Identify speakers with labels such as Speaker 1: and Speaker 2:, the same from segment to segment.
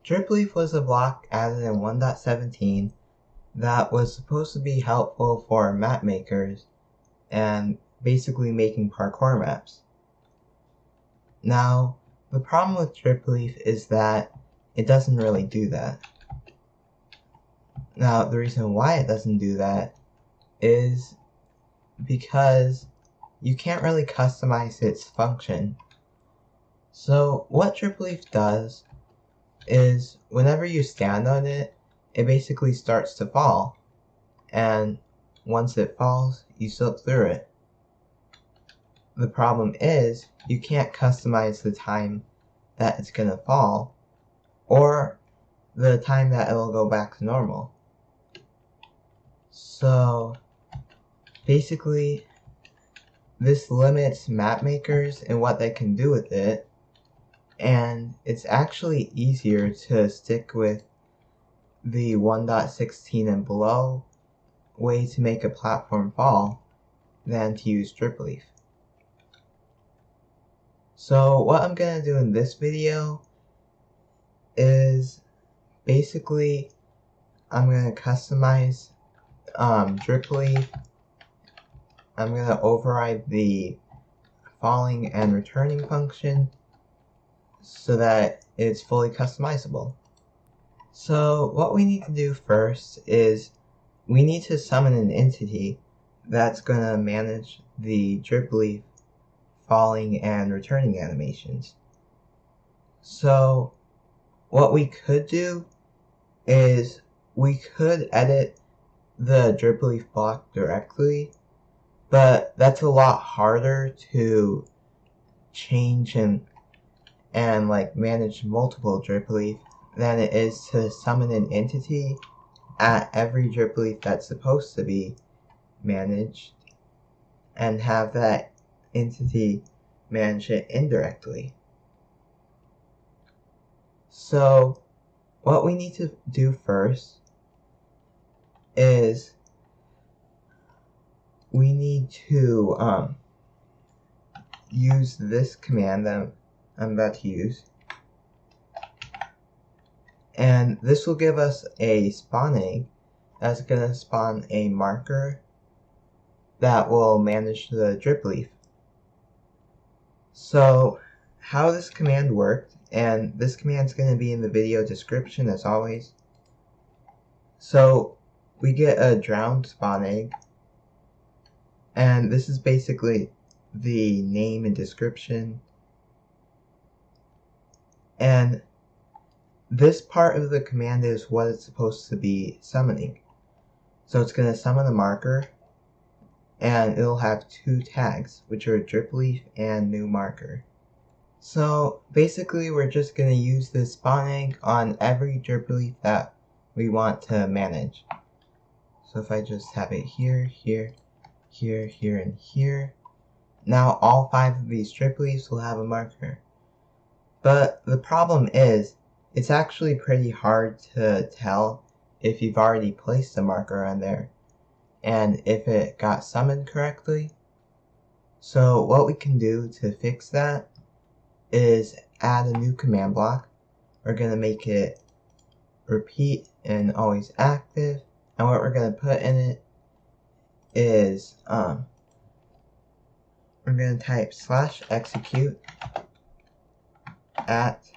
Speaker 1: Dripleaf was a block added in 1.17 that was supposed to be helpful for map makers and basically making parkour maps. Now, the problem with Dripleaf is that it doesn't really do that. Now, the reason why it doesn't do that is because you can't really customize its function. So what Dripleaf does is whenever you stand on it, it basically starts to fall, and once it falls, you slip through it. The problem is you can't customize the time that it's gonna fall or the time that it'll go back to normal. So basically this limits map makers and what they can do with it, and it's actually easier to stick with the 1.16 and below way to make a platform fall than to use Dripleaf. So what I'm gonna do in this video is basically I'm gonna customize Dripleaf. I'm gonna override the falling and returning function so that it's fully customizable. So what we need to do first is we need to summon an entity that's gonna manage the Dripleaf falling and returning animations. So what we could do is we could edit the Dripleaf block directly, but that's a lot harder to change and like manage multiple Dripleaf than it is to summon an entity at every Dripleaf that's supposed to be managed and have that entity manage it indirectly. So what we need to do first is we need to use this command that I'm about to use, and this will give us a spawn egg that's going to spawn a marker that will manage the Dripleaf. So how this command worked, and this command's going to be in the video description as always. So we get a drowned spawn egg, and this is basically the name and description, and this part of the command is what it's supposed to be summoning. So it's going to summon a marker, and it'll have two tags, which are Dripleaf and newmarker. So basically we're just going to use this spawn egg on every Dripleaf that we want to manage. So if I just have it here, here, here, here, and here, now all 5 of these Dripleafs will have a marker. But the problem is, it's actually pretty hard to tell if you've already placed a marker on there and if it got summoned correctly. So what we can do to fix that is add a new command block. We're going to make it repeat and always active, and what we're going to put in it is we're going to type /execute at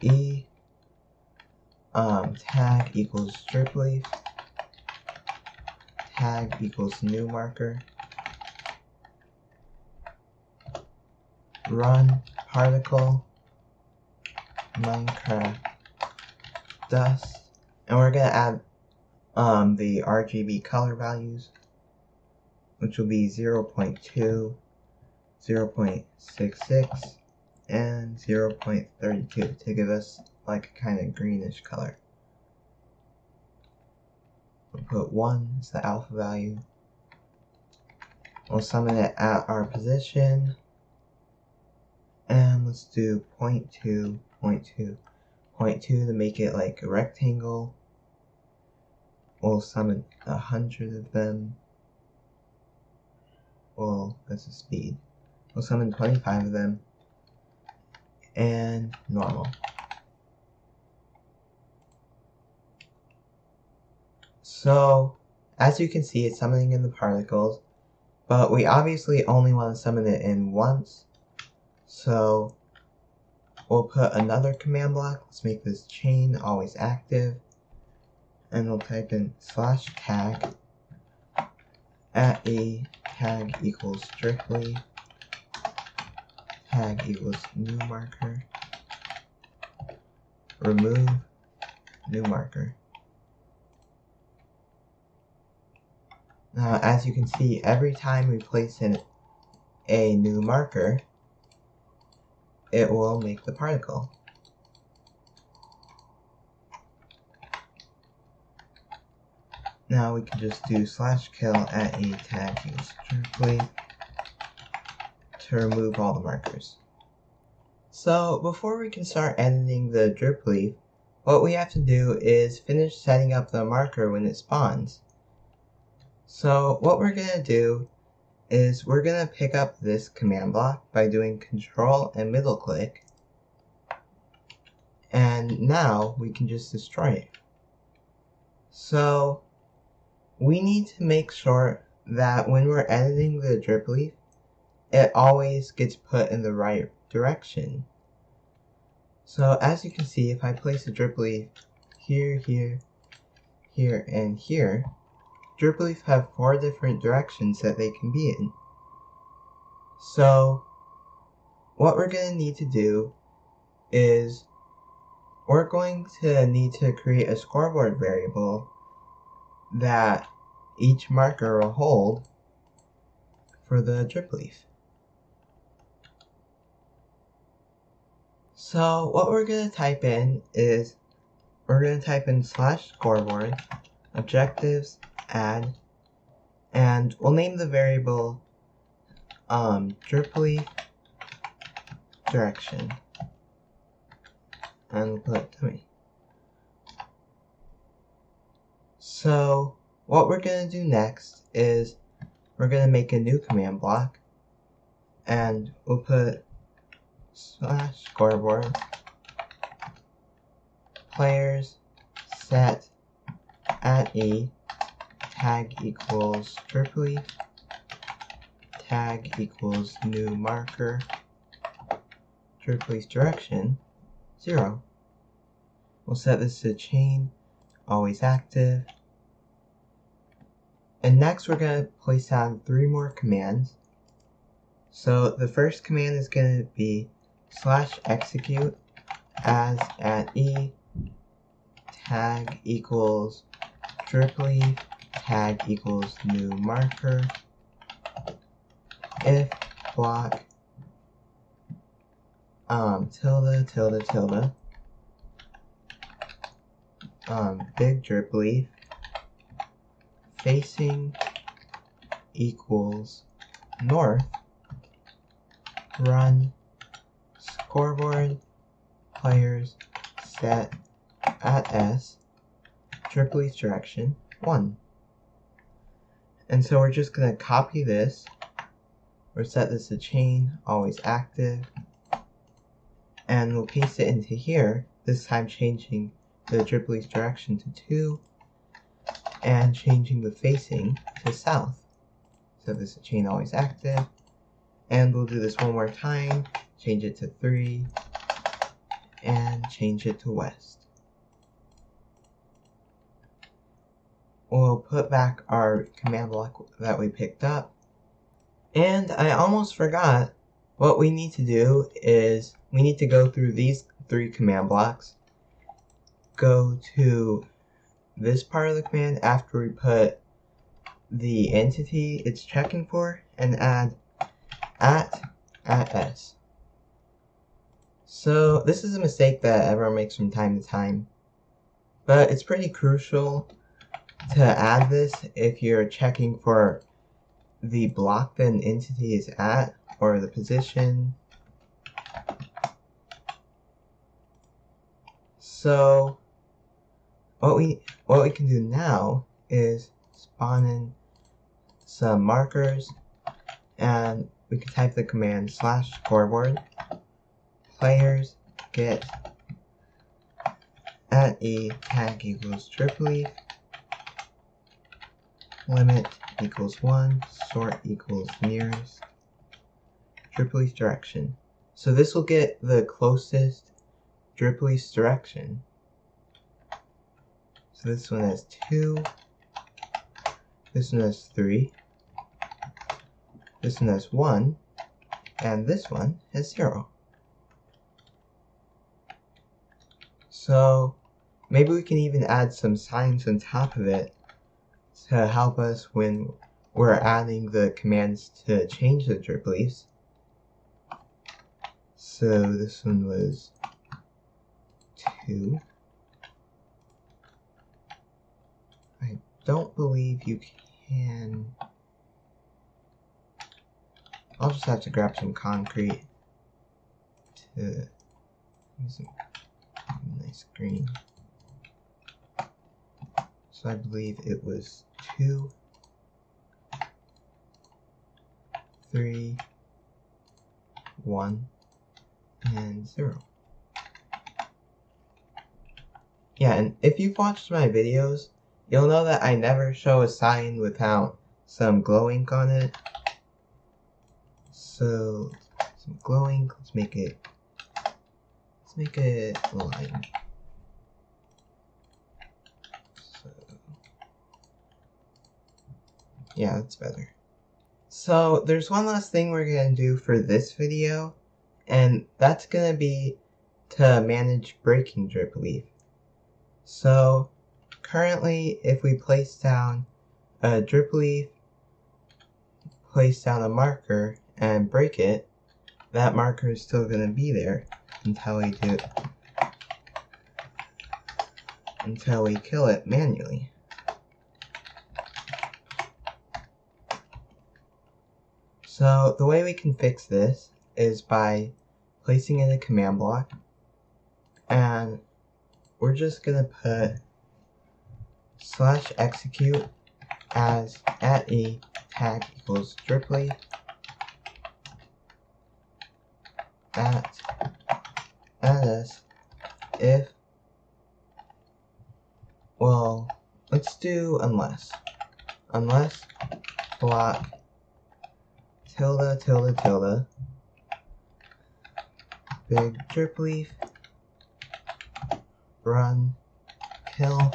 Speaker 1: e tag equals Dripleaf, tag equals newmarker, run particle Minecraft dust, and we're gonna add the RGB color values, which will be 0.2, 0.66, and 0.32 to give us like a kind of greenish color. We'll put 1 as the alpha value. We'll summon it at our position, and let's do 0.2, 0.2, 0.2 to make it like a rectangle. We'll summon 100 of them. Well, that's the speed. We'll summon 25 of them, and normal. So as you can see, it's summoning in the particles, but we obviously only want to summon it in once. So we'll put another command block. Let's make this chain always active. And we'll type in /tag @tag equals dripleaf, tag equals newmarker, remove newmarker. Now, as you can see, every time we place in a new marker, it will make the particle. Now we can just do /kill @tag equals dripleaf to remove all the markers. So before we can start editing the dripleaf, what we have to do is finish setting up the marker when it spawns. So what we're going to do is we're going to pick up this command block by doing Control and middle click, and now we can just destroy it. So we need to make sure that when we're editing the dripleaf, it always gets put in the right direction. So as you can see, if I place a dripleaf here, here, here, and here, dripleaf have 4 different directions that they can be in. So what we're going to need to do is we're going to need to create a scoreboard variable that each marker will hold for the dripleaf. So what we're going to type in is we're going to type in /scoreboard objectives add, and we'll name the variable dripleaf direction, and we'll put dummy. So what we're going to do next is we're going to make a new command block, and we'll put /scoreboard players set @e tag equals dripleaf, tag equals new marker, dripleaf direction 0. We'll set this to chain always active, and next we're going to place down 3 more commands. So the first command is going to be /execute as @e tag equals dripleaf, tag equals new marker, if block tilde tilde tilde big dripleaf facing equals north, run scoreboard players set @s dripleaf direction 1. And so we're just going to copy this, or set this to chain always active, and we'll paste it into here, this time changing the dripleaf direction to 2 and changing the facing to south. So this is chain always active, and we'll do this one more time, change it to 3 and change it to west. We'll put back our command block that we picked up. And I almost forgot, what we need to do is we need to go through these 3 command blocks, go to this part of the command after we put the entity it's checking for, and add @s. So this is a mistake that everyone makes from time to time, but it's pretty crucial to add this if you're checking for the block that an entity is at, or the position. So what we can do now is spawn in some markers, and we can type the command /scoreboard players get @e tag equals dripleaf, limit equals 1, sort equals nearest, dripleaf direction. So this will get the closest dripleaf's direction. So this one has 2, this one has 3, this one has 1, and this one has 0. So maybe we can even add some signs on top of it to help us when we're adding the commands to change the dripleafs. So this one was 2. I don't believe you can. I'll just have to grab some concrete to use some nice green. So I believe it was 2, 3, 1, and 0. Yeah, and if you've watched my videos, you'll know that I never show a sign without some glow ink on it. So some glow ink, let's make it a line. So yeah, that's better. So there's one last thing we're gonna do for this video, and that's gonna be to manage breaking dripleaf. So currently, if we place down a dripleaf, place down a marker, and break it, that marker is still going to be there until we kill it manually. So the way we can fix this is by placing in a command block, and we're just going to put /execute as @etag equals dripleaf @s if, well, let's do unless block tilde big dripleaf run kill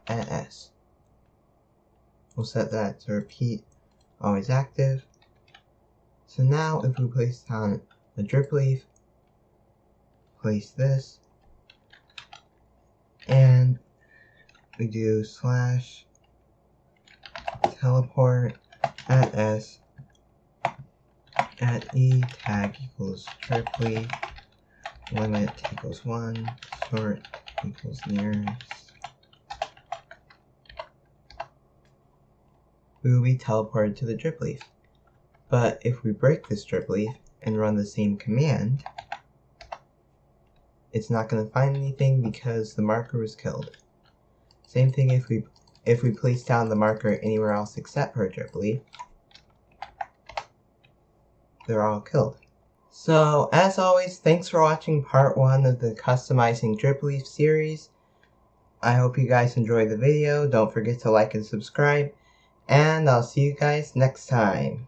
Speaker 1: and s. We'll set that to repeat, always active. So now if we place down a dripleaf, place this, and we do /teleport @s @etag equals dripleaf limit equals 1 sort equals nearest, we will be teleported to the dripleaf. But if we break this dripleaf and run the same command, it's not going to find anything because the marker was killed. Same thing if we place down the marker anywhere else except for a dripleaf, they're all killed. So as always, thanks for watching part 1 of the Customizing Dripleaf series. I hope you guys enjoyed the video. Don't forget to like and subscribe, and I'll see you guys next time.